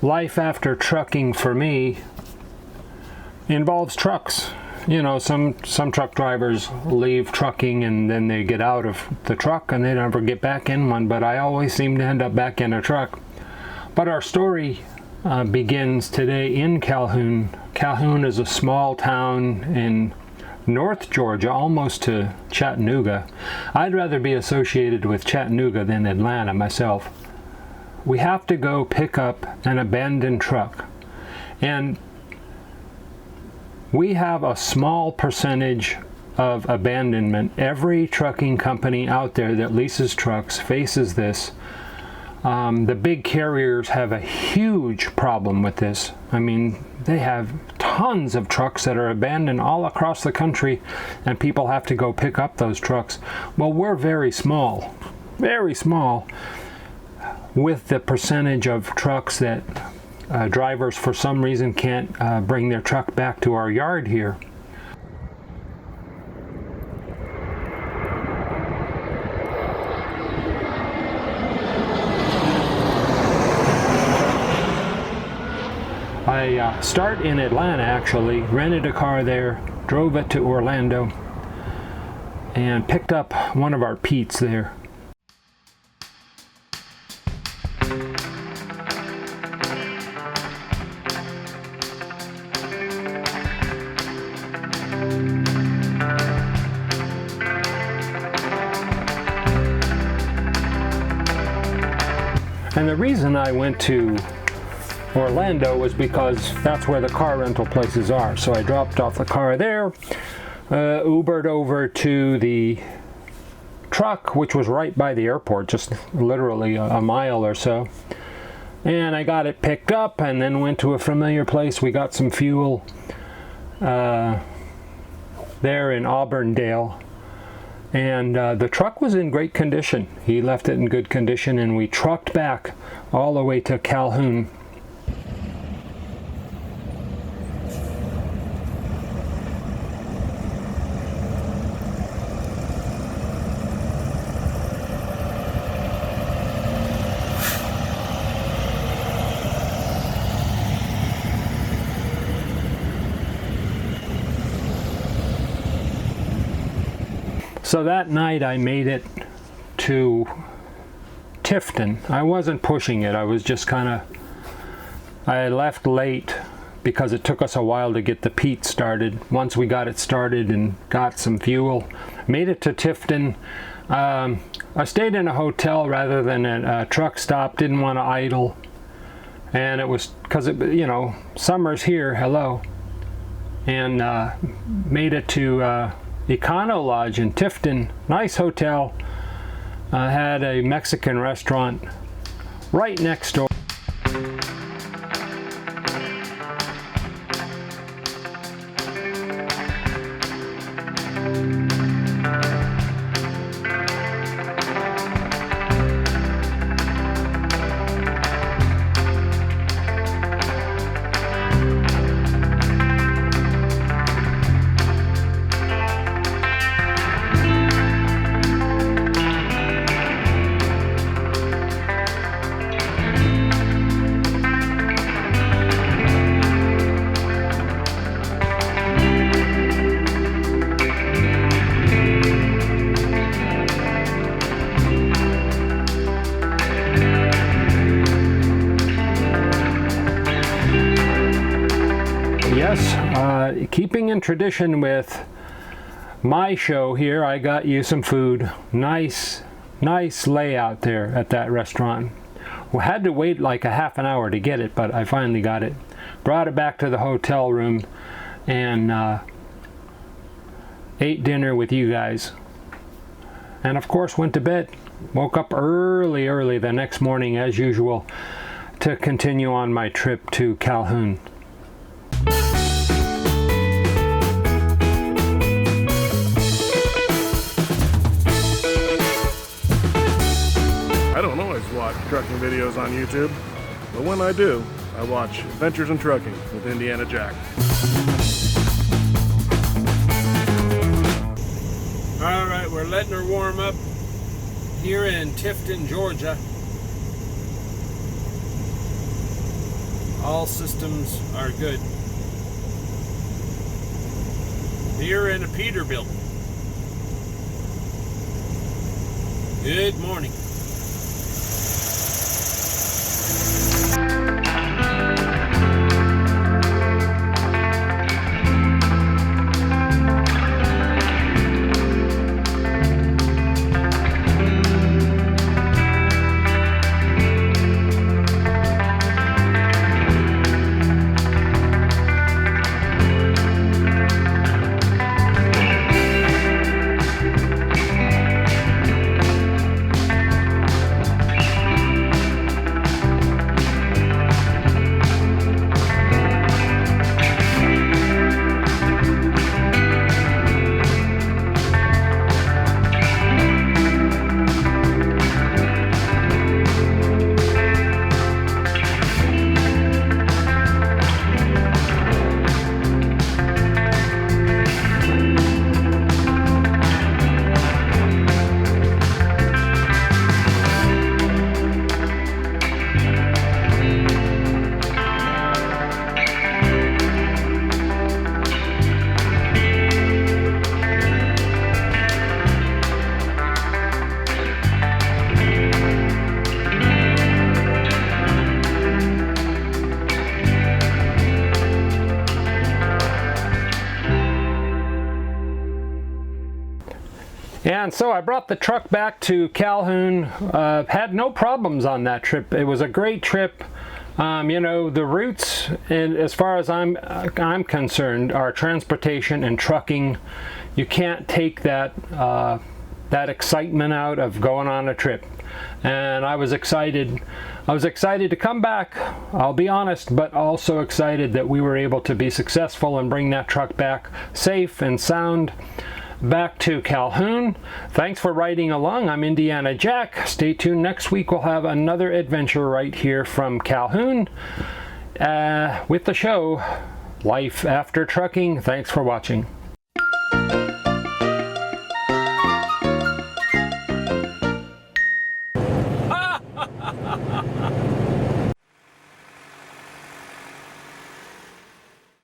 life after trucking for me involves trucks. You know, some truck drivers leave trucking and then they get out of the truck and they never get back in one, but I always seem to end up back in a truck. But our story begins today in Calhoun. Calhoun is a small town in North Georgia, almost to Chattanooga. I'd rather be associated with Chattanooga than Atlanta myself. We have to go pick up an abandoned truck, and we have a small percentage of abandonment. Every trucking company out there that leases trucks faces this. The big carriers have a huge problem with this. I mean, they have tons of trucks that are abandoned all across the country, and people have to go pick up those trucks. Well, we're very small with the percentage of trucks that drivers for some reason can't bring their truck back to our yard here. I start in Atlanta, actually, rented a car there, drove it to Orlando, and picked up one of our Petes there. And the reason I went to Orlando was because that's where the car rental places are. So I dropped off the car there, Ubered over to the truck, which was right by the airport, just literally a mile or so. And I got it picked up and then went to a familiar place. We got some fuel there in Auburndale. And the truck was in great condition. He left it in good condition, and we trucked back all the way to Calhoun. So that night I made it to Tifton. I wasn't pushing it, I was just I left late because it took us a while to get the Pete started. Once we got it started and got some fuel, made it to Tifton. I stayed in a hotel rather than a truck stop, didn't want to idle. And it was, because you know, summer's here, hello. And made it to Econo Lodge in Tifton, nice hotel. Had a Mexican restaurant right next door. Keeping in tradition with my show here, I got you some food. Nice layout there at that restaurant. We had to wait like a half an hour to get it, but I finally got it. Brought it back to the hotel room and ate dinner with you guys. And of course went to bed. Woke up early the next morning as usual to continue on my trip to Calhoun. I don't always watch trucking videos on YouTube, but when I do, I watch Adventures in Trucking with Indiana Jack. All right, we're letting her warm up here in Tifton, Georgia. All systems are good. Here in a Peterbilt. Good morning. And so I brought the truck back to Calhoun, had no problems on that trip. It was a great trip. You know, the routes, and as far as I'm concerned, are transportation and trucking. You can't take that that excitement out of going on a trip. And I was excited. I was excited to come back, I'll be honest, but also excited that we were able to be successful and bring that truck back safe and sound back to Calhoun. Thanks for riding along. I'm Indiana Jack. Stay tuned. Next week we'll have another adventure right here from Calhoun with the show Life After Trucking. Thanks for watching.